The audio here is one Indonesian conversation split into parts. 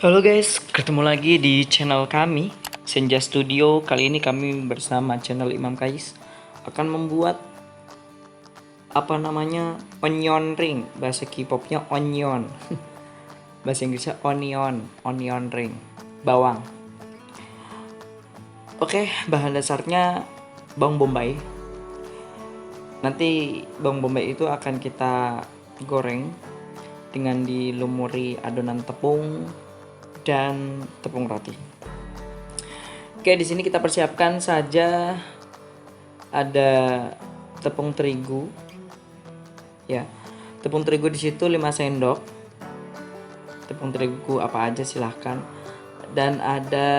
Halo guys, ketemu lagi di channel kami Senja Studio. Kali ini kami bersama channel Imam Kais akan membuat onion ring. Bahasa K-popnya onion. Bahasa Inggrisnya onion ring, bawang. Oke, bahan dasarnya bawang bombay. Nanti bawang bombay itu akan kita goreng dengan dilumuri adonan tepung dan tepung roti. Oke, di sini kita persiapkan saja ada tepung terigu. Ya. Tepung terigu di situ 5 sendok. Tepung terigu apa aja silahkan. Dan ada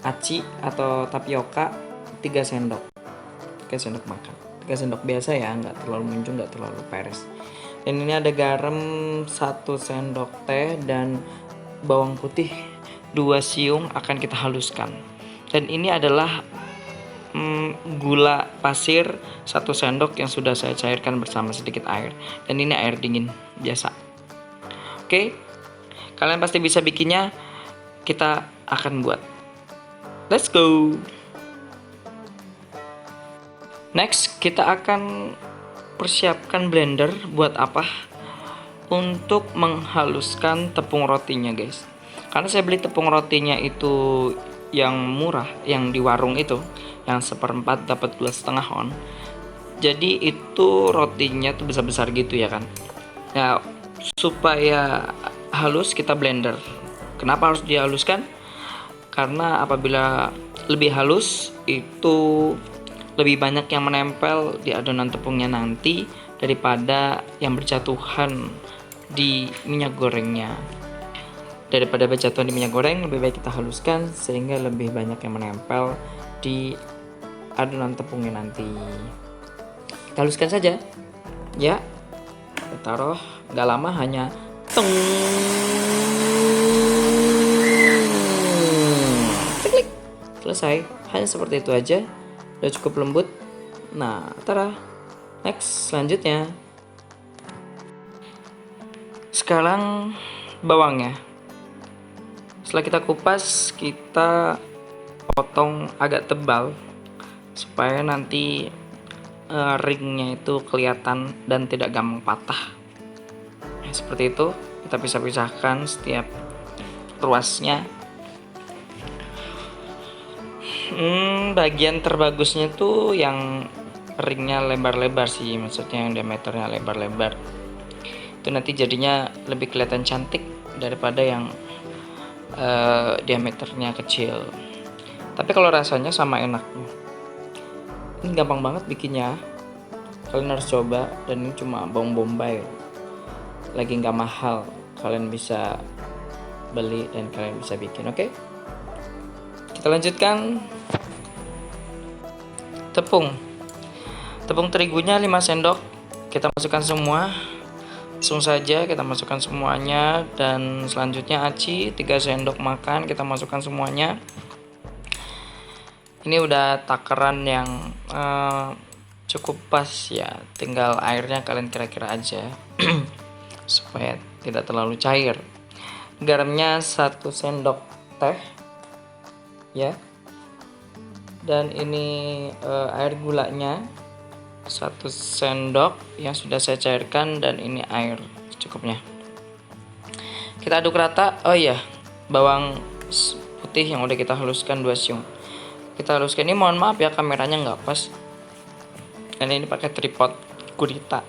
aci atau tapioka 3 sendok. 3 sendok makan. 3 sendok biasa ya, nggak terlalu munjung, nggak terlalu peres. Dan ini ada garam 1 sendok teh dan bawang putih 2 siung akan kita haluskan. Dan ini adalah gula pasir 1 sendok yang sudah saya cairkan bersama sedikit air. Dan ini air dingin biasa. Oke, kalian pasti bisa bikinnya. Kita akan buat. Let's go. Next, kita akan persiapkan blender. Buat apa? Untuk menghaluskan tepung rotinya guys. Karena saya beli tepung rotinya itu yang murah, yang di warung itu, yang 1/4 dapat 2,5 on. Jadi itu rotinya tuh besar-besar gitu ya kan. Ya, supaya halus kita blender. Kenapa harus dihaluskan? Karena apabila lebih halus itu lebih banyak yang menempel di adonan tepungnya nanti daripada yang berjatuhan di minyak gorengnya. Daripada berjatuhan di minyak goreng, lebih baik kita haluskan sehingga lebih banyak yang menempel di adonan tepungnya nanti. Kita haluskan saja ya. Kita taruh, nggak lama, hanya teng, klik, selesai. Hanya seperti itu aja, udah cukup lembut. Nah, tara. Next, selanjutnya sekarang bawangnya. Setelah kita kupas, kita potong agak tebal supaya nanti ringnya itu kelihatan dan tidak gampang patah. Nah, seperti itu. Kita pisah-pisahkan setiap ruasnya. Bagian terbagusnya tuh yang ringnya lebar-lebar sih, maksudnya yang diameternya lebar-lebar. Itu nanti jadinya lebih kelihatan cantik daripada yang diameternya kecil. Tapi kalau rasanya sama enaknya. Ini gampang banget bikinnya. Kalian harus coba, dan ini cuma bawang bombay. Lagi nggak mahal. Kalian bisa beli dan kalian bisa bikin, oke? Kita lanjutkan. Tepung terigunya 5 sendok. Kita masukkan semua. Langsung saja kita masukkan semuanya. Dan selanjutnya aci 3 sendok makan kita masukkan semuanya. Ini udah takaran yang cukup pas ya, tinggal airnya kalian kira-kira aja supaya tidak terlalu cair. Garamnya 1 sendok teh ya. Dan ini air gulanya 1 sendok yang sudah saya cairkan, dan ini air cukupnya. Kita aduk rata. Oh iya, bawang putih yang udah kita haluskan 2 siung. Kita haluskan. Ini mohon maaf ya, kameranya nggak pas. Karena ini pakai tripod gurita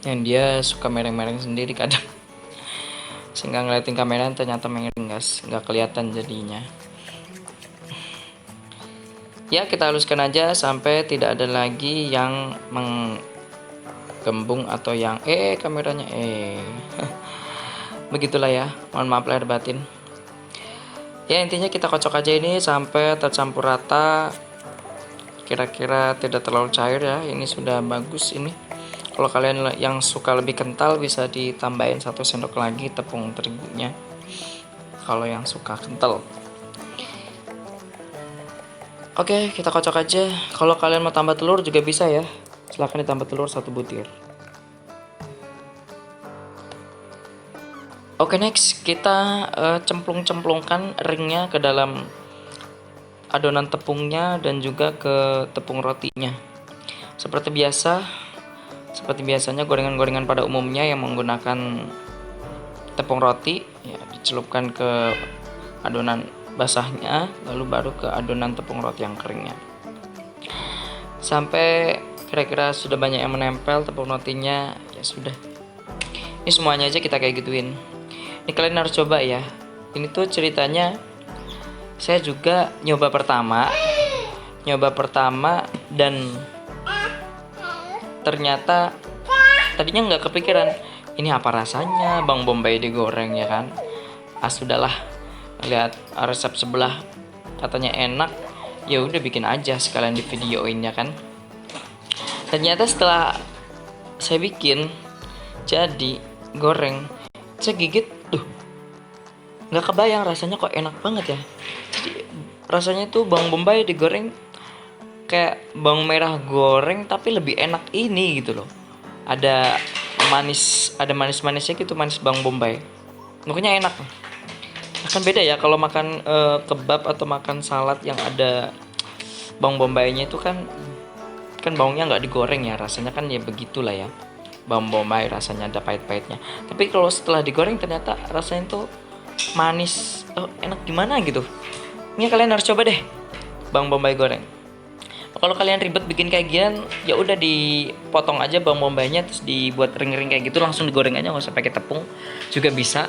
yang dia suka mereng-mereng sendiri kadang. Sehingga ngeliatin kamera ternyata mereng, guys, nggak kelihatan jadinya. Ya, kita haluskan aja sampai tidak ada lagi yang menggembung atau yang kameranya begitulah ya, mohon maaf lahir batin. Ya, intinya kita kocok aja ini sampai tercampur rata. Kira-kira tidak terlalu cair ya. Ini sudah bagus ini. Kalau kalian yang suka lebih kental bisa ditambahin 1 sendok lagi tepung terigunya. Kalau yang suka kental. Oke, kita kocok aja. Kalau kalian mau tambah telur juga bisa ya. Silahkan ditambah telur 1 butir. Oke, next kita cemplung-cemplungkan ringnya ke dalam adonan tepungnya dan juga ke tepung rotinya. Seperti biasa, seperti biasanya gorengan-gorengan pada umumnya yang menggunakan tepung roti ya, dicelupkan ke adonan basahnya, lalu baru ke adonan tepung roti yang keringnya. Sampai kira-kira sudah banyak yang menempel tepung rotinya, ya sudah. Ini semuanya aja kita kayak gituin. Ini kalian harus coba ya. Ini tuh ceritanya saya juga nyoba pertama dan ternyata tadinya nggak kepikiran ini apa rasanya bawang bombay digoreng ya kan. Sudahlah, lihat resep sebelah katanya enak, ya udah bikin aja sekalian di videoin ya kan. Ternyata setelah saya bikin jadi goreng, saya gigit tuh nggak kebayang rasanya kok enak banget ya. Jadi rasanya tuh bawang bombay digoreng kayak bawang merah goreng tapi lebih enak ini gitu loh. Ada manis-manisnya gitu, manis bawang bombay. Pokoknya enak. Akan beda ya kalau makan kebab atau makan salad yang ada bawang bombaynya itu kan bawangnya nggak digoreng ya, rasanya kan ya begitulah ya. Bawang bombay rasanya ada pahit-pahitnya. Tapi kalau setelah digoreng ternyata rasanya tuh manis, enak gimana gitu. Ini kalian harus coba deh bawang bombay goreng. Kalau kalian ribet bikin kayak gini, ya udah dipotong aja bawang bombaynya terus dibuat ring-ring kayak gitu, langsung digoreng aja, nggak usah pakai tepung juga bisa.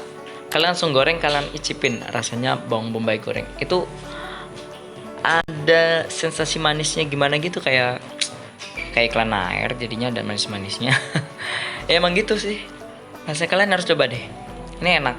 Kalian langsung goreng, kalian icipin rasanya bawang bombay goreng. Itu ada sensasi manisnya gimana gitu, kayak iklan air jadinya, dan manis-manisnya. Ya emang gitu sih. Rasanya kalian harus coba deh. Ini enak.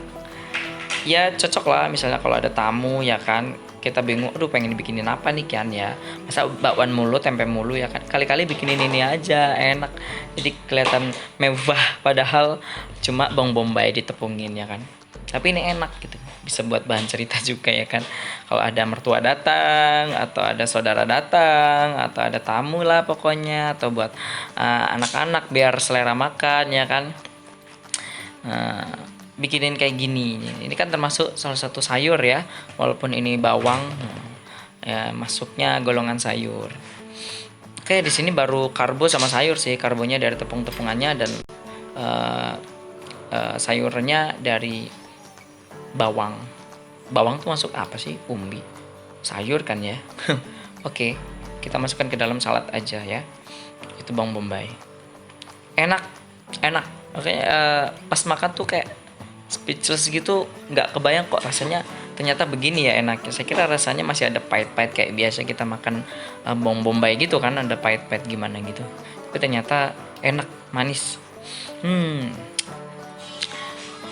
Ya cocok lah misalnya kalau ada tamu ya kan, kita bingung aduh pengen bikinin apa nih kan ya, masa bakwan mulu, tempe mulu ya kan, kali-kali bikinin ini aja enak, jadi kelihatan mewah padahal cuma bawang bombay ditepungin ya kan, tapi ini enak gitu, bisa buat bahan cerita juga ya kan, kalau ada mertua datang atau ada saudara datang atau ada tamu lah pokoknya, atau buat anak-anak biar selera makan ya kan. Bikinin kayak gini. Ini kan termasuk salah satu sayur ya, walaupun ini bawang, ya masuknya golongan sayur. Oke, di sini baru karbo sama sayur sih. Karbonya dari tepung-tepungannya dan sayurnya dari bawang. Bawang tuh masuk apa sih? Umbi. Sayur kan ya. Oke, kita masukkan ke dalam salad aja ya. Itu bawang bombay. Enak. Oke, pas makan tuh kayak speechless gitu, nggak kebayang kok rasanya ternyata begini ya enaknya. Saya kira rasanya masih ada pahit-pahit kayak biasa kita makan bawang bombay gitu kan, ada pahit-pahit gimana gitu, tapi ternyata enak, manis.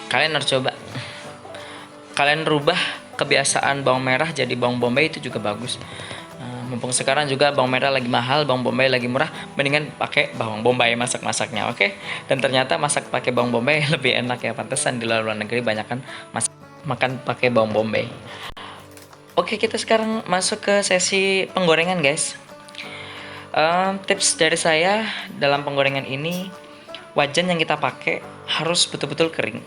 Kalian harus coba, kalian rubah kebiasaan bawang merah jadi bawang bombay, itu juga bagus. Mumpung sekarang juga bawang merah lagi mahal, bawang bombay lagi murah, mendingan pakai bawang bombay masak-masaknya, oke? Dan ternyata masak pakai bawang bombay lebih enak ya, pantesan di luar negeri banyak kan makan pakai bawang bombay. Oke, kita sekarang masuk ke sesi penggorengan guys. Tips dari saya dalam penggorengan ini, wajan yang kita pakai harus betul-betul kering.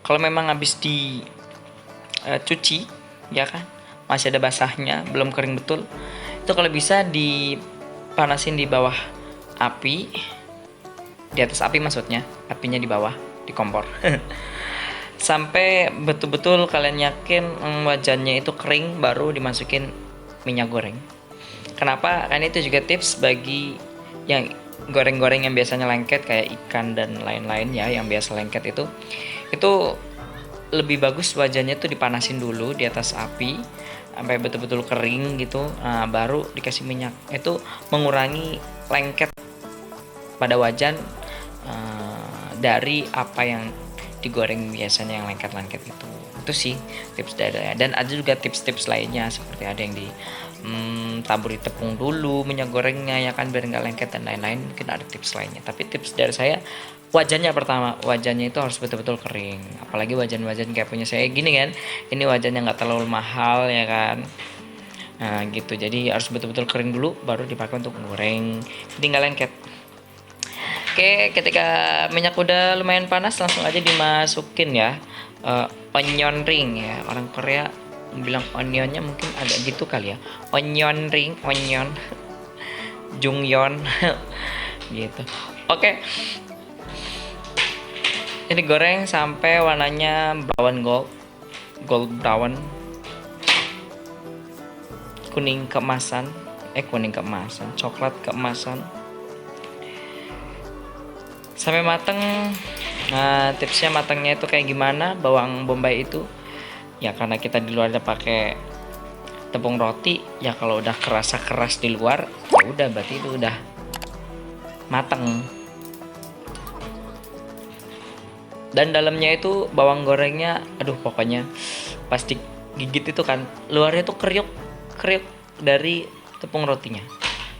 Kalau memang habis dicuci ya kan, masih ada basahnya, belum kering betul, itu kalau bisa dipanasin di bawah api, di atas api maksudnya, apinya di bawah, di kompor. Sampai betul-betul kalian yakin wajannya itu kering, baru dimasukin minyak goreng. Kenapa? Kan itu juga tips bagi yang goreng-goreng yang biasanya lengket kayak ikan dan lain-lain ya, yang biasa lengket itu lebih bagus wajannya tuh dipanasin dulu di atas api sampai betul-betul kering gitu, baru dikasih minyak. Itu mengurangi lengket pada wajan dari apa yang digoreng biasanya yang lengket-lengket itu. Itu sih tips dari saya. Dan ada juga tips-tips lainnya, seperti ada yang taburi tepung dulu minyak gorengnya ya kan, biar nggak lengket dan lain-lain. Mungkin ada tips lainnya, tapi tips dari saya wajannya pertama, wajannya itu harus betul-betul kering. Apalagi wajan-wajan kayak punya saya gini kan, ini wajannya nggak terlalu mahal ya kan, gitu. Jadi harus betul-betul kering dulu, baru dipakai untuk goreng, jadi nggak lengket. Oke, ketika minyak udah lumayan panas, langsung aja dimasukin ya onion ring ya, orang Korea bilang onionnya mungkin agak gitu kali ya, onion ring, onion jungyeon gitu. Oke, ini goreng sampai warnanya brown gold brown, kuning keemasan, coklat keemasan sampai mateng. Nah, tipsnya matangnya itu kayak gimana bawang bombay itu? Ya karena kita di luar ada pakai tepung roti, ya kalau udah kerasa keras di luar, ya udah berarti itu udah mateng. Dan dalamnya itu bawang gorengnya, aduh pokoknya pasti gigit itu kan, luarnya tuh kriuk dari tepung rotinya.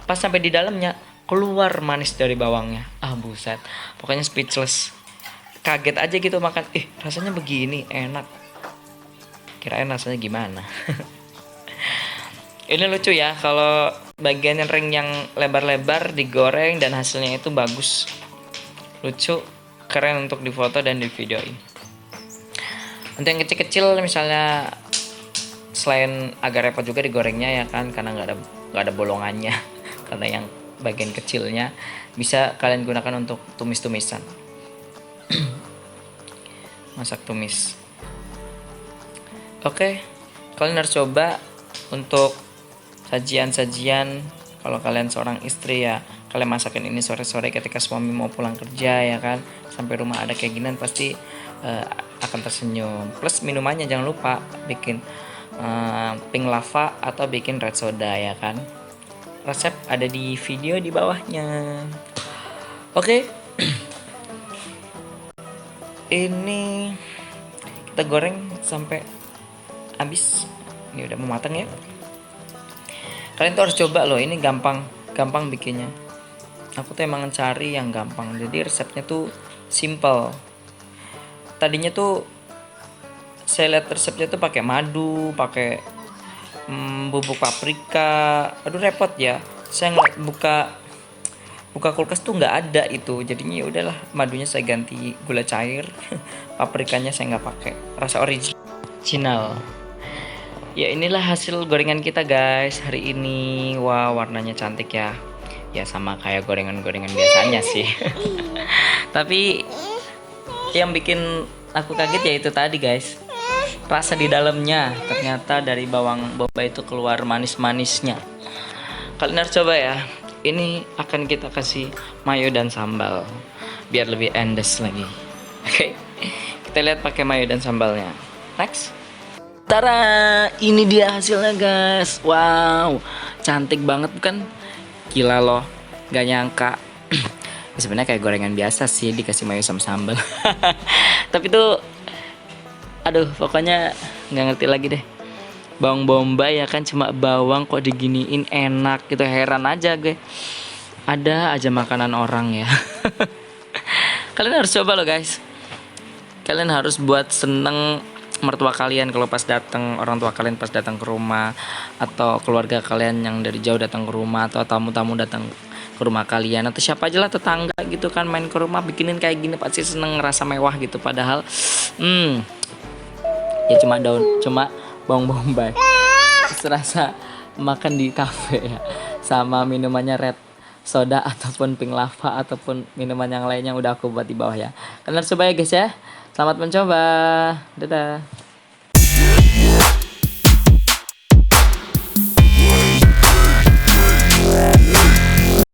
Pas sampai di dalamnya keluar manis dari bawangnya. Ah buset, pokoknya speechless. Kaget aja gitu makan, rasanya begini enak, kirain rasanya gimana. Ini lucu ya kalau bagian ring yang lebar-lebar digoreng dan hasilnya itu bagus, lucu, keren untuk difoto dan di videoin. Untuk yang kecil-kecil misalnya, selain agak repot juga digorengnya ya kan, karena nggak ada bolongannya karena yang bagian kecilnya bisa kalian gunakan untuk tumis-tumisan. Masak tumis. Oke, kalian harus coba untuk sajian-sajian. Kalau kalian seorang istri ya, kalian masakin ini sore-sore ketika suami mau pulang kerja ya kan, sampai rumah ada kayak ginian pasti akan tersenyum. Plus minumannya jangan lupa bikin pink lava atau bikin red soda ya kan. Resep ada di video di bawahnya. Oke. Ini kita goreng sampai habis. Ini udah mau matang ya. Kalian tuh harus coba loh, ini gampang bikinnya. Aku tuh emang cari yang gampang. Jadi resepnya tuh simple. Tadinya tuh saya lihat resepnya tuh pakai madu, pakai bubuk paprika. Aduh repot ya. Saya buka kulkas tuh nggak ada itu, jadinya ya udahlah, madunya saya ganti gula cair, paprikanya saya nggak pakai, rasa original. Ya inilah hasil gorengan kita guys hari ini. Wah warnanya cantik ya, ya sama kayak gorengan biasanya sih. Tapi yang bikin aku kaget ya itu tadi guys, rasa di dalamnya ternyata dari bawang bombay itu keluar manis-manisnya. Kalian harus coba ya. Ini akan kita kasih mayo dan sambal biar lebih endes lagi. Oke, kita lihat pakai mayo dan sambalnya. Next. Tara, ini dia hasilnya guys. Wow, cantik banget bukan? Gila loh, gak nyangka. Sebenarnya kayak gorengan biasa sih dikasih mayo sama sambal. Tapi tuh, aduh pokoknya nggak ngerti lagi deh. Bawang bombay ya kan, cuma bawang kok diginiin enak gitu, heran aja gue. Ada aja makanan orang ya. Kalian harus coba loh guys. Kalian harus buat seneng mertua kalian kalau pas datang, orang tua kalian pas datang ke rumah, atau keluarga kalian yang dari jauh datang ke rumah, atau tamu-tamu datang ke rumah kalian, atau siapa aja lah, tetangga gitu kan main ke rumah bikinin kayak gini pasti seneng, ngerasa mewah gitu. Padahal ya cuma bawang bombay, serasa makan di kafe ya, sama minumannya red soda ataupun pink lava ataupun minuman yang lainnya udah aku buat di bawah ya. Kalian harus coba ya guys ya. Selamat mencoba, dadah.